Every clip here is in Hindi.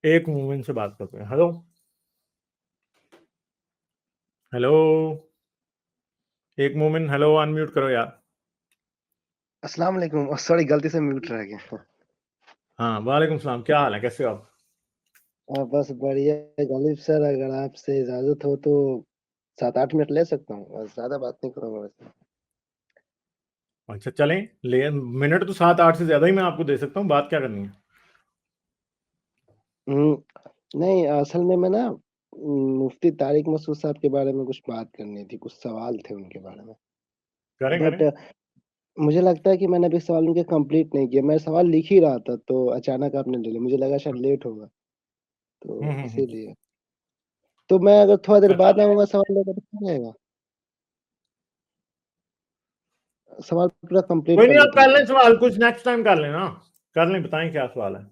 एक मोमेंट से बात करते हैं। हेलो हेलो, एक मोमेंट। हेलो, अनम्यूट करो यार। अस्सलाम वालेकुम। सॉरी, गलती से म्यूट रह गया। हाँ, वालेकुम सलाम। क्या हाल है, कैसे हो आप? बस बढ़िया है गालिब सर, अगर आपसे इजाज़त हो तो 7-8 मिनट ले सकता हूँ। बस ज़्यादा बात नहीं करूँगा वैसे। अच्छा चलें, ले मिनट तो 7-8 से ज्यादा ही मैं आपको दे सकता हूँ। बात क्या करनी है? नहीं, असल में मैं ना मुफ्ती तारिक मसूद साहब के बारे में कुछ बात करनी थी, कुछ सवाल थे उनके बारे में। करें करें। बट मुझे लगता है कि मैंने अभी सवाल उनके कंप्लीट नहीं किए। मैं सवाल लिख ही रहा था तो अचानक आपने ले लिया। मुझे लगा शायद लेट होगा, तो हम्म। इसीलिए। तो मैं अगर थोड़ा देर अच्छा, बाद आऊँगा सवाल लेकर तो क्या रहेगा? सवाल पूरा कंप्लीट कोई कर नहीं, आप लेता हूँ कर लें फिर। सवाल, कुछ नेक्स्ट टाइम कर लेना। कर लें, बताएं क्या सवाल है।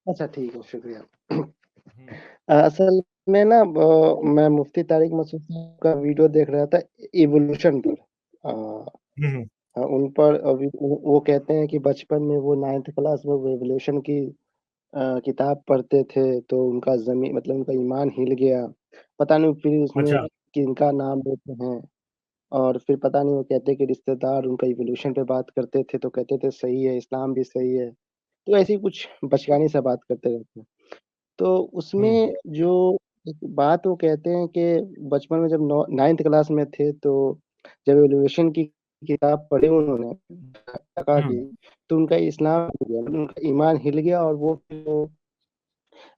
अच्छा ठीक है, शुक्रिया। हम्म असल में ना मैं मुफ्ती तारिक मसूद साहब का वीडियो देख रहा था इवोल्यूशन पर। हम्म उन पर अभी वो कहते हैं कि बचपन में वो 9th क्लास में वो इवोल्यूशन की किताब पढ़ते थे तो उनका ज़मीन मतलब उनका ईमान हिल गया। पता नहीं फिर उसमें अच्छा। किनका नाम लेते हैं और फिर पता नहीं वो कहते हैं कि रिश्तेदार उनका इवोल्यूशन पे बात करते थे तो कहते थे सही है, इस्लाम भी सही है। तो ऐसी कुछ बचकानी सा बात करते रहते हैं। तो हम्म उसमें जो एक बात वो कहते हैं कि बचपन में जब 9th क्लास में थे तो जब एलिवेशन की किताब पढ़ी उन्होंने टका की, हम्म तो उनका इस्लाम हो गया, मतलब उनका ईमान हिल गया और वो फिर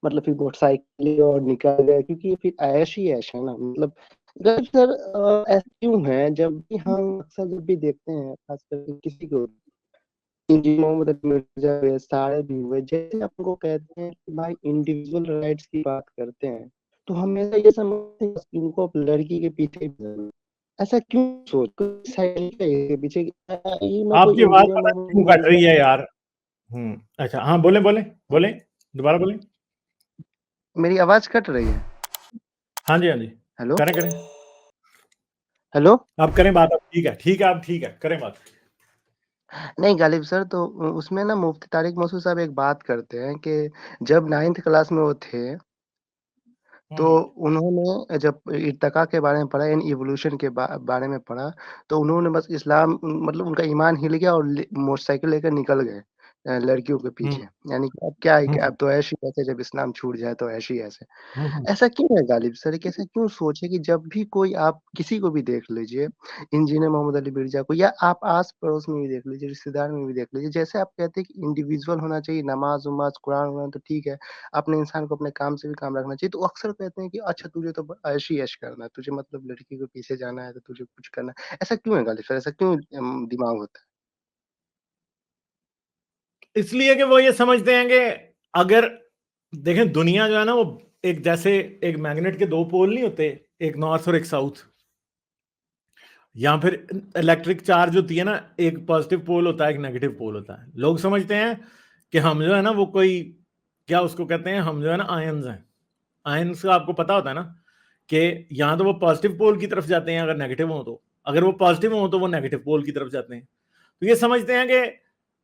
मतलब फिर मोटरसाइकिल और निकल गए क्योंकि फिर ऐश ही ऐश है ना। मतलब अगर सर ऐसा क्यों है जब भी हम अक्सर जब भी देखते हैं खास करके किसी को जी, मोहम्मद अली मिर्जा हुए, सारे भी हुए, जैसे आपको कहते हैं कि भाई इंडिविजुअल राइट्स की बात करते हैं, तो हमेशा ये समझते हैं कि इनको अब लड़की के पीछे ऐसा क्यों सोच साइड के पीछे ये मैं कोई आपकी आवाज इंजीनियर पता नहीं मोहम्मद क्यों अली कट रही मिर्जा। है यार। अच्छा, हाँ, बोले बोले बोले, दोबारा बोले। मेरी आवाज कट रही है। हाँ जी, हाँ जी। हेलो करें करें। हेलो। आप करें बात, अब ठीक है, ठीक है, आप ठीक है, करें बात। नहीं गालिब सर, तो उसमें ना मुफ्ती तारिक मसूद साहब एक बात करते हैं कि जब 9th क्लास में वो थे तो हम्म उन्होंने जब इर्तिका के बारे में पढ़ा यानी इवोल्यूशन के बारे में पढ़ा, तो उन्होंने बस इस्लाम मतलब उनका ईमान हिल गया और मोटरसाइकिल लेकर निकल गए लड़कियों के हम्म पीछे। यानी कि अब क्या है कि हम्म अब तो ऐश ही ऐश है, जब इस्लाम छूट जाए तो ऐश ही ऐश है। हम्म ऐसा क्यों है गालिब सर? एक ऐसा क्यों सोच है कि जब भी कोई आप किसी को भी देख लीजिए, इंजीनियर मोहम्मद अली मिर्जा को या आप आस-पड़ोस में भी देख लीजिए, रिश्तेदार में भी देख लीजिए, जैसे आप कहते हैं कि इंडिविजुअल होना चाहिए, नमाज़-वमाज़, कुरान-वुरान तो ठीक है, अपने इंसान को अपने काम से भी काम रखना चाहिए, तो अक्सर कहते हैं कि अच्छा तुझे तो ऐश ही ऐश करना है, तुझे मतलब लड़की के पीछे जाना है तो तुझे कुछ करना है। ऐसा क्यों है गालिब सर? ऐसा क्यों दिमाग होता है? इसलिए कि वो ये समझते हैं कि अगर देखें, दुनिया जो है ना, वो एक जैसे एक मैग्नेट के दो पोल नहीं होते, एक नॉर्थ और एक साउथ, या फिर इलेक्ट्रिक चार्ज होती है ना, एक पॉजिटिव पोल होता है, एक नेगेटिव पोल होता है। लोग समझते हैं कि हम जो है ना वो कोई, क्या उसको कहते हैं, हम जो है ना आयंस हैं। आयंस का आपको पता होता है ना कि यहाँ तो वो पॉजिटिव पोल की तरफ जाते हैं, अगर नेगेटिव हो तो, अगर वो पॉजिटिव हो तो वो नेगेटिव पोल की तरफ जाते हैं। तो ये समझते हैं कि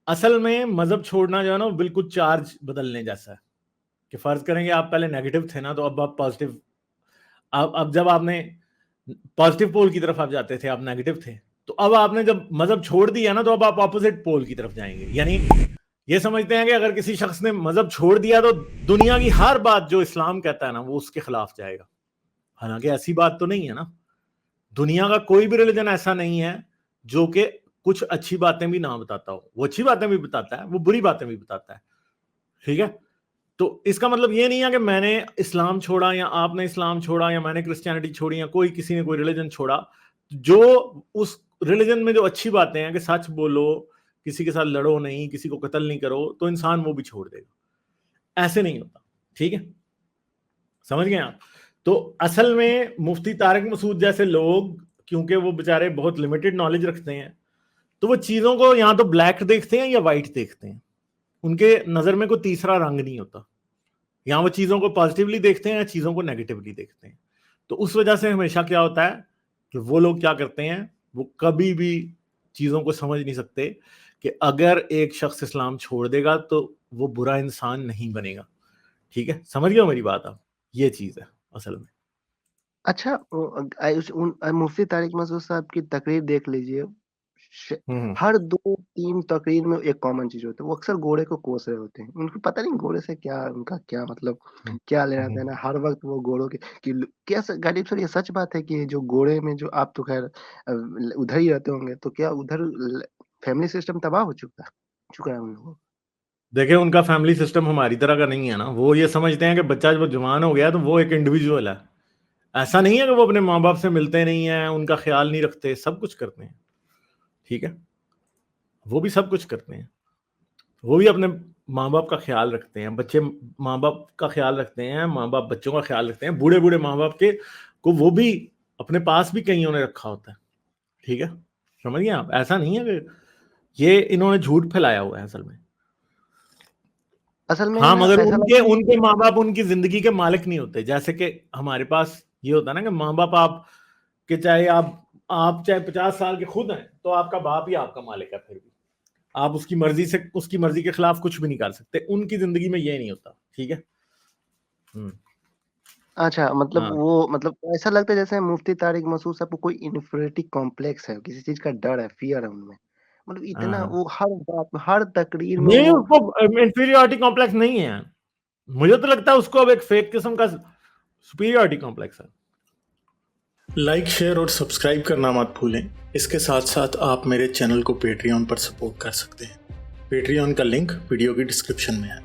असल में मजहब छोड़ना जो है ना वो बिल्कुल चार्ज बदलने जैसा है। कि फर्ज करेंगे आप पहले नेगेटिव थे ना, तो अब आप पॉजिटिव, अब जब आपने पॉजिटिव पोल की तरफ आप जाते थे, आप नेगेटिव थे, तो अब आपने जब मजहब छोड़ दिया ना, तो अब आप ऑपोजिट पोल की तरफ जाएंगे। यानी ये समझते हैं कि अगर किसी शख्स ने मजहब छोड़ दिया तो दुनिया की हर बात जो इस्लाम कहता है ना वो उसके खिलाफ जाएगा। हालांकि ऐसी बात तो नहीं है ना। दुनिया का कोई भी रिलीजन ऐसा नहीं है जो कि कुछ अच्छी बातें भी ना बताता हो। वो अच्छी बातें भी बताता है, वो बुरी बातें भी बताता है। ठीक है। तो इसका मतलब ये नहीं है कि मैंने इस्लाम छोड़ा या आपने इस्लाम छोड़ा या मैंने क्रिश्चियनिटी छोड़ी या कोई किसी ने कोई रिलीजन छोड़ा। जो उस रिलीजन में जो अच्छी बातें हैं कि सच बोलो, किसी के साथ लड़ो नहीं, किसी को कत्ल नहीं करो, तो इंसान वो भी छोड़ देगा। ऐसे नहीं होता। ठीक है, समझ गए आप? तो असल में मुफ्ती तारिक मसूद जैसे लोग, क्योंकि वो बेचारे बहुत लिमिटेड नॉलेज रखते हैं, तो वो चीजों को या तो ब्लैक देखते हैं या वाइट देखते हैं। उनके नजर में कोई तीसरा रंग नहीं होता। या वो चीजों को पॉजिटिवली देखते हैं या चीजों को नेगेटिवली देखते हैं। तो उस वजह से हमेशा क्या होता है कि वो लोग क्या करते हैं, वो कभी भी चीजों को समझ नहीं सकते कि अगर एक शख्स इस्लाम छोड़ देगा तो वो बुरा इंसान नहीं बनेगा। ठीक है, समझ गए हो मेरी बात आप? ये चीज है असल में। अच्छा मुफ्ती तारिक मसूद साहब की तकरीर देख लीजिए, हम्म हर 2-3 तकरीर में एक कॉमन चीज होता है, वो अक्सर घोड़े को कोस रहे होते हैं। उनको पता नहीं घोड़े से क्या उनका क्या मतलब हम्म, क्या लेना हम्म। देना। हर वक्त वो घोड़ों के कि क्या गालिब सर ये सच बात है कि जो घोड़े में जो आप तो खैर उधर ही रहते होंगे, तो क्या उधर फैमिली सिस्टम तबाह हो चुका है उन लोगों? देखिए उनका फैमिली सिस्टम हमारी तरह का नहीं है ना। वो ये समझते हैं कि बच्चा जब जवान हो गया तो वो एक इंडिविजुअल है। ऐसा नहीं है कि वो अपने माँ बाप से मिलते नहीं है, उनका ख्याल नहीं रखते, सब कुछ करते हैं। ठीक है, वो भी सब कुछ करते हैं। वो भी अपने माँ बाप का ख्याल रखते हैं, बच्चे माँ बाप का ख्याल रखते हैं, माँ बाप बच्चों का ख्याल रखते हैं। बूढ़े बूढ़े माँ बाप के को वो भी अपने पास भी कईयों ने रखा होता है। ठीक है, समझिए आप, ऐसा नहीं है कि ये इन्होंने झूठ फैलाया हुआ है असल में। असल में हाँ, ना मगर ऐसा उनके लगता है उनके माँ बाप उनकी जिंदगी के मालिक नहीं होते। जैसे कि हमारे पास ये होता है ना कि माँ बाप आप के चाहे आप चाहे 50 साल के खुद हैं तो आपका बाप ही आपका मालिक है। फिर भी आप उसकी मर्जी के खिलाफ कुछ भी नहीं कर सकते। उनकी जिंदगी में ये नहीं होता। ठीक है। हम्म। अच्छा, मतलब हाँ वो मतलब ऐसा लगता है जैसे मुफ्ती तारिक मसूद साहब को कोई इन्फीरियरिटी कॉम्प्लेक्स है, किसी चीज़ का डर है, फ़ियर है उनमें। मतलब हाँ इतना हाँ। वो हर बात में, हर तकरीर में नहीं, वो उसको इंफीरियरिटी कॉम्प्लेक्स नहीं है। मुझे तो लगता है उसको अब एक फेक किस्म का सुपीरियरिटी कॉम्प्लेक्स है। लाइक, शेयर और सब्सक्राइब करना मत भूलें। इसके साथ साथ आप मेरे चैनल को पेट्रियन पर सपोर्ट कर सकते हैं। पेट्रियन का लिंक वीडियो की डिस्क्रिप्शन में है।